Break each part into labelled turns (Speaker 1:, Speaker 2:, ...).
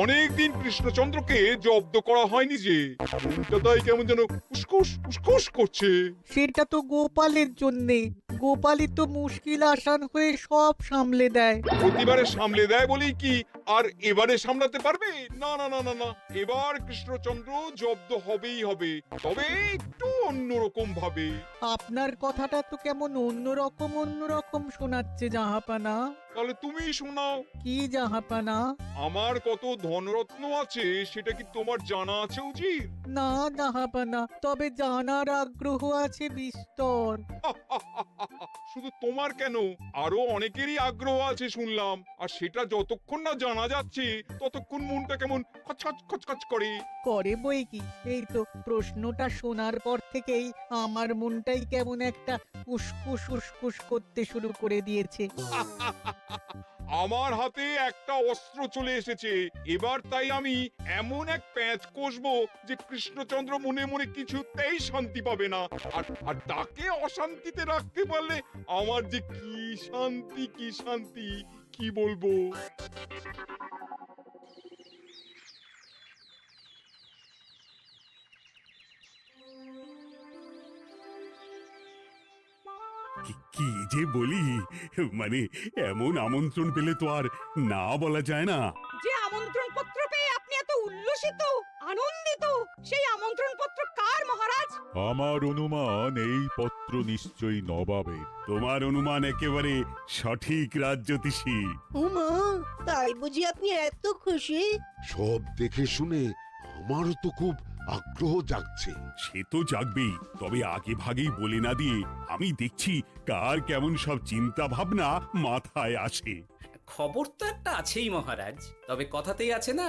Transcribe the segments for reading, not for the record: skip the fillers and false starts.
Speaker 1: অনেকদিন কৃষ্ণচন্দ্রকে জব্দ করা হয়নি যে, মনটা তাই কেমন যেন উসকুস উসকুস করছে।
Speaker 2: সেটা তো গোপালের জন্যে। গোপালই তো মুশকিল আসান হয়ে সব সামলে দেয়।
Speaker 1: প্রতিবারে সামলে দেয় বলেই কি আর এবারে সামলাতে পারবে? না না না না না, এবার কৃষ্ণচন্দ্র জব্দ হবেই হবে, তবে একটু অন্যরকম ভাবে।
Speaker 2: আপনার কথাটা তো কেমন অন্যরকম শোনাচ্ছে জাহাপানা।
Speaker 1: তাহলে তুমি শোনাও।
Speaker 2: কি জাহাপানা?
Speaker 1: আমার কত ধনরত্ন আছে সেটা কি তোমার জানা আছে উজির?
Speaker 2: না জাহাপানা, তবে জানার আগ্রহ আছে বিস্তর।
Speaker 1: শুধু তোমার কেন, আরো অনেকেরই আগ্রহ আছে শুনলাম, আর সেটা যতক্ষণ না জানা যাচ্ছে ততক্ষণ মনটা কেমন খচখচ খচখচ করে।
Speaker 2: করে বই কি, এই তো প্রশ্নটা শোনার পর থেকেই আমার মনটাই কেমন একটা উসকুস উসকুস করতে শুরু করে দিয়েছে।
Speaker 1: আমার হাতে একটা অস্ত্র চলে এসেছে, এবার তাই আমি এমন এক প্যাঁচ কষবো যে কৃষ্ণচন্দ্র মনে মনে কিছুতেই শান্তি পাবে না। আর তাকে অশান্তিতে রাখতে পারলে আমার যে কি শান্তি কি শান্তি, কি বলবো।
Speaker 3: কি যে বলি, মানে এমন আমন্ত্রণ পেলে তো আর না বলা যায় না।
Speaker 4: যে আমন্ত্রণ পত্র পেয়ে আপনি এত উল্লসিত, আনন্দিত, সেই আমন্ত্রণ পত্র কার মহারাজ?
Speaker 5: আমার অনুমান এই পত্র নিশ্চয়ই নবাবের।
Speaker 3: তোমার অনুমান একেবারে সঠিক রাজ্যতীষী।
Speaker 6: উমা, তাই বুঝি আপনি এত খুশি?
Speaker 7: সব দেখে শুনে আমারও তো খুব আগ্রহ জাগছে।
Speaker 3: সে তো জাগবেই, তবে আগে ভাগেই বলে না দিয়ে আমি দেখছি কার কেমন সব চিন্তা ভাবনা মাথায় আসে।
Speaker 8: খবর তো একটা আছেই মহারাজ, তবে কথাতেই আছে না,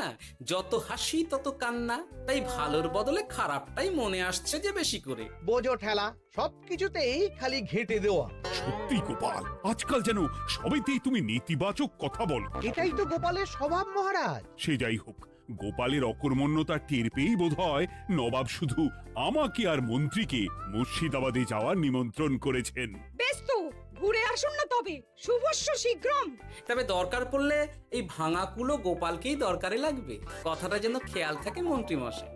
Speaker 8: যত হাসি তত কান্না। তাই ভালোর বদলে খারাপটাই মনে আসছে যে বেশি করে।
Speaker 9: বোঝো ঠেলা, সবকিছুতেই খালি ঘেঁটে দেওয়া।
Speaker 3: সত্যি গোপাল, আজকাল যেন সবাইতেই তুমি নেতিবাচক কথা বলো।
Speaker 9: এটাই তো গোপালের স্বভাব মহারাজ।
Speaker 3: সে যাই হোক, গোপালের অকর্মণ্যতা টের পেয়েই বোধ হয় নবাব শুধু আমাকে আর মন্ত্রীকে মুর্শিদাবাদে যাওয়ার নিমন্ত্রণ করেছেন।
Speaker 4: বেশ তো, ঘুরে আসুন না তবে, শুভস্য শীঘ্রম।
Speaker 8: তবে দরকার পড়লে এই ভাঙা কুলো গোপালকেই দরকারে লাগবে, কথাটা যেন খেয়াল থাকে মন্ত্রী মশাই।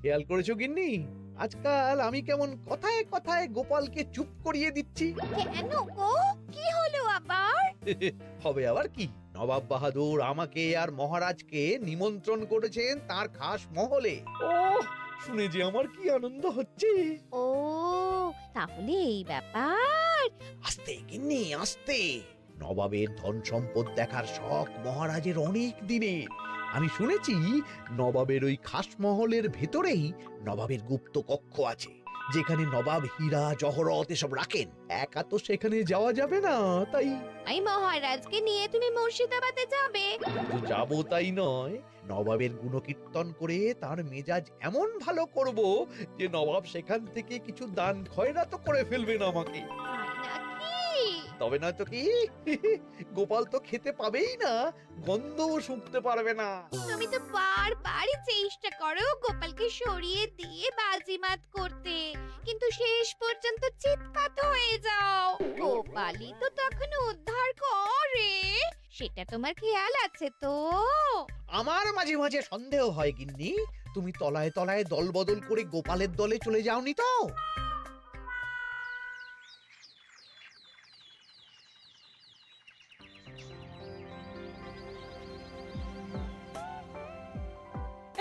Speaker 9: খেয়াল করেছো গিন্নি, আজকাল আমি কেমন কথায় কথায় গোপালকে চুপ করিয়ে দিচ্ছি।
Speaker 10: কেন গো, কি হলো আবার?
Speaker 9: হবে আবার কি, নবাব বাহাদুর আমাকে আর মহারাজকে নিমন্ত্রণ করেছেন তার খাস মহলে। ও শুনে যে আমার কি আনন্দ হচ্ছে।
Speaker 10: ও, তাহলে এই ব্যাপার।
Speaker 9: আস্তে গিন্নি আস্তে, নবাবের ধন সম্পদ দেখার শখ মহারাজের অনেক দিনের। আমি শুনেছি নবাবের ওই খাস মহলের ভেতরেই নবাবের গুপ্ত কক্ষ আছে, যেখানে নবাব হীরা জহরত এসব রাখেন। একা তো সেখানে যাওয়া যাবে না, তাই
Speaker 10: এই মহারাজকে নিয়ে তুমি মুর্শিদাবাদে যাবে?
Speaker 9: শুধু যাবো তাই নয়, নবাবের গুণকীর্তন করে তার মেজাজ এমন ভালো করব যে নবাব সেখান থেকে কিছু দান খয়রাত করে ফেলবেন আমাকে।
Speaker 10: তাই নাকি?
Speaker 9: তবে নয়তো কি, গোপাল তো খেতে পাবেই না, গন্ধও শুঁকতে পারবে না।
Speaker 10: তুমি তো বারবারই চেষ্টা করো গোপালকে সরিয়ে দিয়ে বাজিমাত করতে, কিন্তু শেষ পর্যন্ত চিৎপাত হয়ে যাও। গোপালই তো তখন উদ্ধার করে, সেটা তোমার খেয়াল আছে তো?
Speaker 9: আমার মাঝে মাঝে সন্দেহ হয় গিন্নি, তুমি তলায় তলায় দল বদল করে গোপালের দলে চলে যাওনি তো?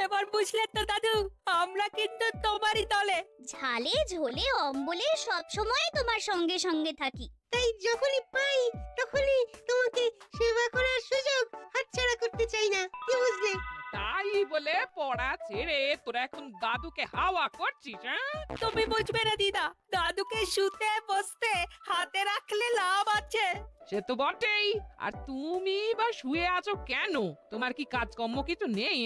Speaker 4: এবার বুঝলে তো দাদু, আমরা কিন্তু তোমারই দলে।
Speaker 10: ঝালে ঝোলে অম্বলে সব সময় তোমার সঙ্গে সঙ্গে থাকি।
Speaker 6: তাই যখনই পাই তখনই তোমাকে সেবা করার সুযোগ হাতছাড়া করতে চাই না, কি বুঝলে?
Speaker 4: তাই বলে পড়া ছেড়ে তোরা এখন দাদুকে হাওয়া করছিস? তুমি বুঝবে না দিদা, দাদুকে শুতে বসতে হাতে রাখলে লাভ আছে। সে তো বটেই, আর তুমি বা শুয়ে আছো কেন? তোমার কি কাজকর্ম কিছু নেই?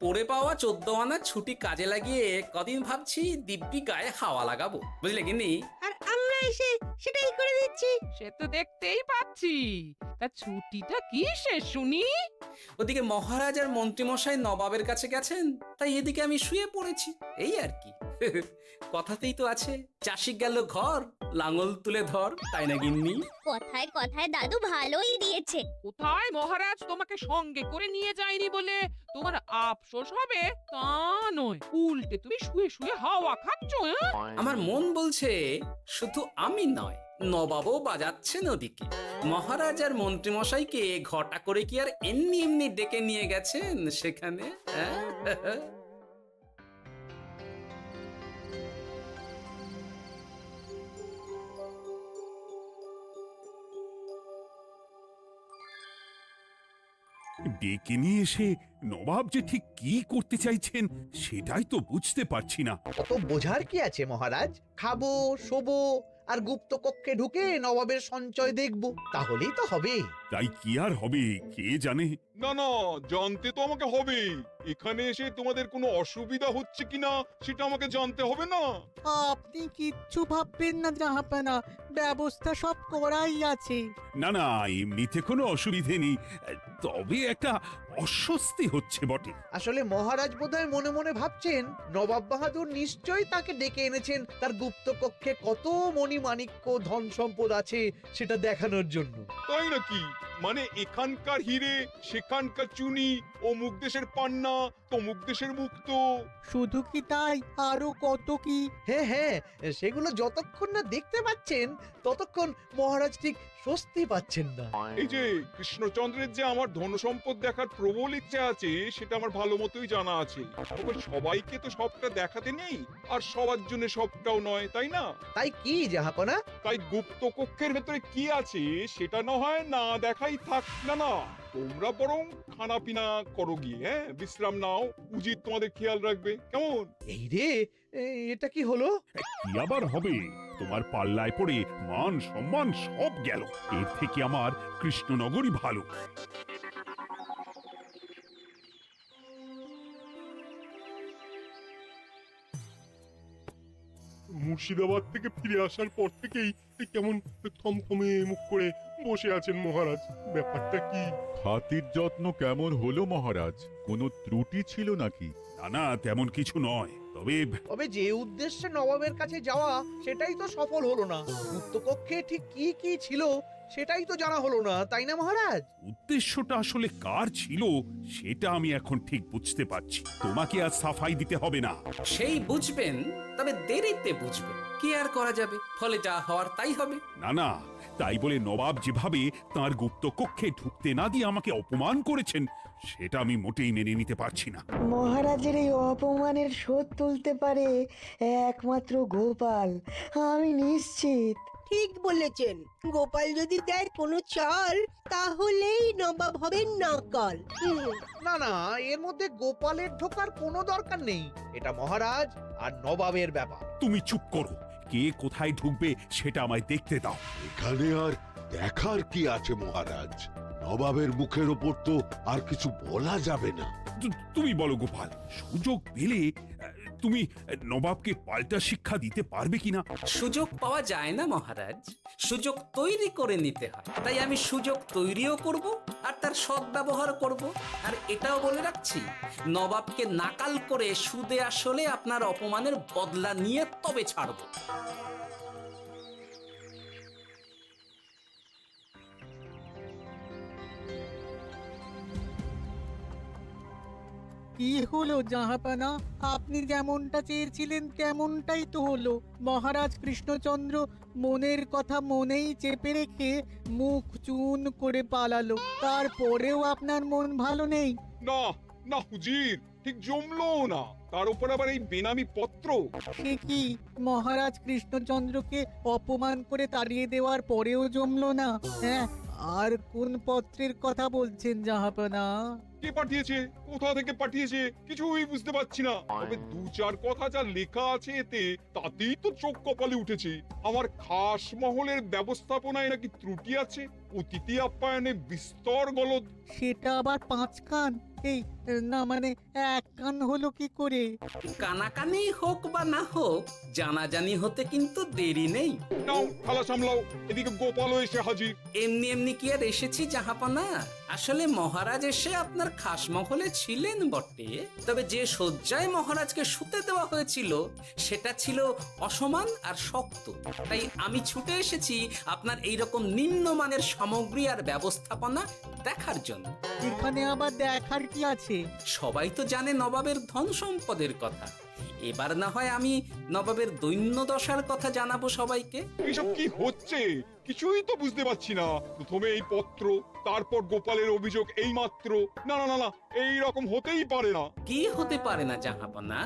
Speaker 8: পড়ে পাওয়া 14 আনা ছুটি কাজে লাগিয়ে কদিন ভাবছি দিব্যি গায়ে হাওয়া লাগাবো, বুঝলে গিন্নি?
Speaker 6: আর আমরা এসে সেটাই করে দিচ্ছি।
Speaker 4: সে তো দেখতেই পাচ্ছি। তা ছুটিটা কি সে শুনি?
Speaker 8: ওদিকে মহারাজ আর মন্ত্রীমশাই নবাবের কাছে গেছেন, তাই এদিকে আমি শুয়ে পড়েছি, এই আর কি। কথাতেই তো আছে, চাষি গেল ঘর, লাঙল তুলে ধর, তাই না গিন্নি?
Speaker 10: কথায় কথায় দাদু ভালোই দিয়েছে।
Speaker 4: কোথায় মহারাজ তোমাকে সঙ্গে করে নিয়ে যায়নি বলে তোমার আফসোস হবে তা নয়, উল্টে তুমি শুয়ে শুয়ে হাওয়া খাচ্ছ।
Speaker 8: আমার মন বলছে শুধু আমি নয়, নবাবও বাজাচ্ছেন ওদিকে। মহারাজ আর মন্ত্রীমশাইকে ঘটা করে কি আর এমনি এমনি ডেকে নিয়ে গেছেন সেখানে? হ্যাঁ?
Speaker 3: ডেকে নিয়ে এসে নবাব যে ঠিক কি করতে চাইছেন সেটাই তো বুঝতে পারছি না।
Speaker 9: অত বোঝার কি আছে মহারাজ? খাবো, শোবো আর গুপ্ত কক্ষে ঢুকে নবাবের সঞ্চয় দেখব, তাহলেই তো হবে।
Speaker 3: তাই কি আর হবে কে জানে।
Speaker 1: না না, জানতে তো আমাকে হবে। এখানে এসে তোমাদের কোনো অসুবিধা হচ্ছে কিনা সেটা আমাকে জানতে হবে না?
Speaker 2: আপনি কিচ্ছু ভাববেন না জাহাপানা, ব্যবস্থা সব করাই আছে।
Speaker 3: না না, এমনিতে কোনো অসুবিধে নেই, তবে একটা অস্বস্তি হচ্ছে বটে।
Speaker 9: আসলে মহারাজ বোধহয় মনে মনে ভাবছেন নবাব বাহাদুর নিশ্চয়ই তাকে ডেকে এনেছেন তার গুপ্ত কক্ষে কত মণিমাণিক্য ধন সম্পদ আছে সেটা দেখানোর জন্য।
Speaker 1: তাই নাকি? মানে এখানকার হিরে, সেখানকার চুনি, অমুক দেশের পান্না, তমুক দেশের মুক্ত।
Speaker 2: শুধু কি তাই, আরো কত কি।
Speaker 9: হ্যাঁ হ্যাঁ, সেগুলো যতক্ষণ না দেখতে পাচ্ছেন ততক্ষণ মহারাজ ঠিক স্বস্তি পাচ্ছেন না।
Speaker 1: এই যে কৃষ্ণচন্দ্রের যে আমার ধন সম্পদ দেখার প্রবল ইচ্ছে আছে সেটা আমার ভালো মতোই জানা আছে। তবে সবাইকে তো সবটা দেখাতে নেই, আর সবার জন্য সবটাও নয়, তাই না?
Speaker 9: তাই কি জাহাপনা?
Speaker 1: তাই গুপ্ত কক্ষের ভেতরে কি আছে সেটা না হয় না দেখাই থাক। না না, তোমরা বরং খানা পিনা করো গিয়ে, হ্যাঁ, বিশ্রাম নাও। উজিত তোমাদের খেয়াল রাখবে, কেমন?
Speaker 9: এই রে, এটা কি হলো?
Speaker 3: কি আবার হবে? তোমার পাল্লায় পড়ে মান সম্মান সব গেল। এর থেকে আমার কৃষ্ণনগরই ভালো।
Speaker 5: মুর্শিদাবাদ থেকে ফিরে আসার পর থেকেই কেমন থমথমে মুখ করে বসে আছেন মহারাজ। ব্যাপারটা কি? হাতির যত্ন কেমন হলো মহারাজ? কোনো ত্রুটি ছিল নাকি?
Speaker 3: না না, তেমন কিছু নয়,
Speaker 9: তবে যে উদ্দেশ্যে নবাবের কাছে যাওয়া সেটাই তো সফল হলো না। গুপ্ত কক্ষে ঠিক কি কি ছিল সেটাই তো জানা হলো না, তাই না মহারাজ?
Speaker 3: উদ্দেশ্যটা আসলে কার ছিল সেটা আমি এখন ঠিক বুঝতে পারছি। তোমাকে আর সাফাই দিতে হবে না।
Speaker 8: সেই বুঝবেন, তবে দেরিতে বুঝবেন। কি আর করা যাবে, ফলে যা হওয়ার তাই হবে।
Speaker 3: না না, তাই বলে নবাব যেভাবে তার গুপ্ত কক্ষে ঢুকতে না দিয়ে আমাকে অপমান করেছেন সেটা আমি মোটেই মেনে নিতে পারছি না।
Speaker 11: মহারাজের এই অপমানের শোধ তুলতে পারে একমাত্র গোপাল, আমি নিশ্চিত।
Speaker 6: ঠিক বলেছেন, গোপাল যদি দেয় কোনো চাল তাহলেই নবাব হবেন নকল।
Speaker 9: না না, এর মধ্যে গোপালের ঢোকার কোনো দরকার নেই। এটা মহারাজ আর নবাবের ব্যাপার।
Speaker 3: তুমি চুপ করো, কে কোথায় ঢুকবে সেটা আমায় দেখতে দাও।
Speaker 7: এখানে আর দেখার কি আছে মহারাজ? নবাবের মুখের ওপর তো আর কিছু বলা যাবে না।
Speaker 3: তুমি বলো গোপাল, সুযোগ পেলে তুমি নবাবকে পাল্টা শিক্ষা দিতে পারবে কিনা?
Speaker 8: সুযোগ পাওয়া যায় না মহারাজ, সুযোগ তৈরি করে নিতে হয়। তাই আমি সুযোগ তৈরিও করব আর তার সদ্ব্যবহার করব। আর এটাও বলে রাখছি, নবাবকে নাকাল করে সুদে আসলে আপনার অপমানের বদলা নিয়ে তবে ছাড়ব।
Speaker 2: কি হলো জাহাপানা, আপনি যেমনটা চেয়েছিলেন তেমনটাই তো হলো। মহারাজ কৃষ্ণচন্দ্র মনের কথা মনেই চেপে রেখে মুখ চুন করে পালালো, তারপরেও আপনার মন ভালো নেই?
Speaker 1: না না হুজির, ঠিক জমলো না। তার উপর আবার এই বেনামি পত্র।
Speaker 2: সে কি, মহারাজ কৃষ্ণচন্দ্রকে অপমান করে তাড়িয়ে দেওয়ার পরেও জমলো না? হ্যাঁ, আর কোন পত্রের কথা বলছেন জাহাপানা?
Speaker 1: কে পাঠিয়েছে, কোথা থেকে পাঠিয়েছে কিছুই বুঝতে পারছি না। তবে দু চার কথা যা লেখা আছে এতে, তাতেই তো চোখ কপালে উঠেছে। আমার খাস মহলের ব্যবস্থাপনায় নাকি ত্রুটি আছে, অতিথি আপ্যায়নে বিস্তর গলদ।
Speaker 2: সেটা আবার 5 কান? এই না মানে 1 কান হলো কি করে?
Speaker 8: কানাকানি হোক বা না হোক, জানাজানি হতে কিন্তু দেরি নেই।
Speaker 1: নাও থালা সামলাও, এদিকে গোপালও এসে হাজির।
Speaker 8: এমনি এমনি কি আর এসেছি জাহাপনা? আসলে মহারাজ এসে আপনার খাসমহলে ছিলেন বটে, তবে যে শয্যায় মহারাজকে শুতে দেওয়া হয়েছিল সেটা ছিল অসমান আর শক্ত। তাই আমি ছুটে এসেছি আপনার এইরকম নিম্নমানের সামগ্রী আর ব্যবস্থাপনা দেখার জন্য।
Speaker 2: এখানে আবার দেখার কি আছে?
Speaker 8: সবাই তো জানে নবাবের ধন সম্পদের কথা, এবার না হয় আমি নবাবের দৈন্য দশার কথা জানাবো সবাইকে।
Speaker 1: এসব কি হচ্ছে কিছুই তো বুঝতে পারছি না। প্রথমে এই পত্র, তারপর গোপালের অভিযোগ এই মাত্র। না না না না, এই রকম হতেই পারে না।
Speaker 8: কি হতে পারে না জাহাপনা?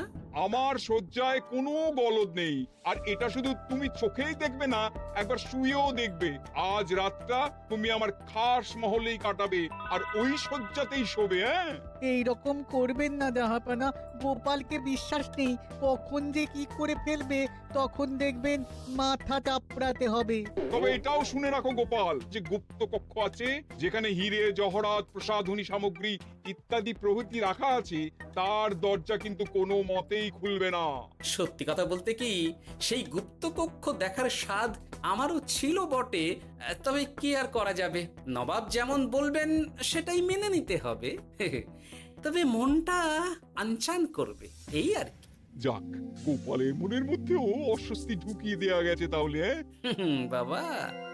Speaker 1: আমার শয্যায় কোনো গলদ নেই, আর এটা শুধু তুমি চোখেই দেখবে না, একবার শুয়েও দেখবে। আজ রাতটা তুমি আমার খাস মহলেই কাটাবে, আর ওই শয্যাতেই শোবে। হ্যাঁ,
Speaker 2: এই রকম করবেন না জাহাপানা, গোপালকে বিশ্বাস নেই, কখন যে কি করে ফেলবে তখন দেখবেন মাথা চাপড়াতে হবে।
Speaker 1: তবে এটাও শুনে রাখো গোপাল, যে গুপ্ত কক্ষ আছে যেখানে হিরে জহরাত প্রসাধনী সামগ্রী ইত্যাদি প্রভৃতি রাখা আছে, তার দরজা কিন্তু কোনো মতেই খুলবে না।
Speaker 8: সত্যি কথা বলতে কি, সেই গুপ্তকক্ষ দেখার স্বাদ আমারও ছিল বটে, তবে কি আর করা যাবে, নবাব যেমন বলবেন সেটাই মেনে নিতে হবে। তবে মনটা আনচান করবে, এই আর কি।
Speaker 1: যাক, গোপালের মনের মধ্যেও অস্বস্তি ঢুকিয়ে দেয়া গেছে তাহলে।
Speaker 8: বাবা,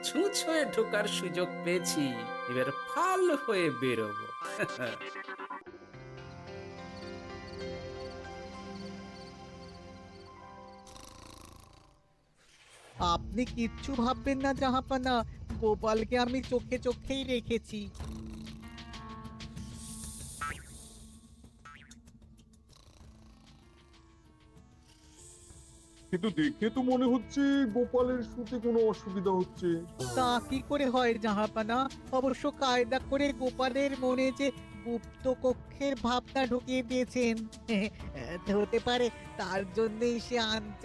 Speaker 8: ছুঁচ হয়ে ঢোকার সুযোগ পেয়েছি, এবার ফাল হয়ে বেরোবো।
Speaker 2: আপনি কিচ্ছু ভাববেন না জাহাপানা, গোপালকে আমি চোখে চোখেই রেখেছি।
Speaker 1: কিন্তু দেখে তো মনে হচ্ছে গোপালের শুতে কোনো অসুবিধা হচ্ছে।
Speaker 2: তা কি করে হয় জাহাপানা? অবশ্য কায়দা করে গোপালের মনে যে গুপ্ত কক্ষের ভাবনা ঢুকিয়ে দিয়েছেন, হতে পারে তার জন্যই সে আনতে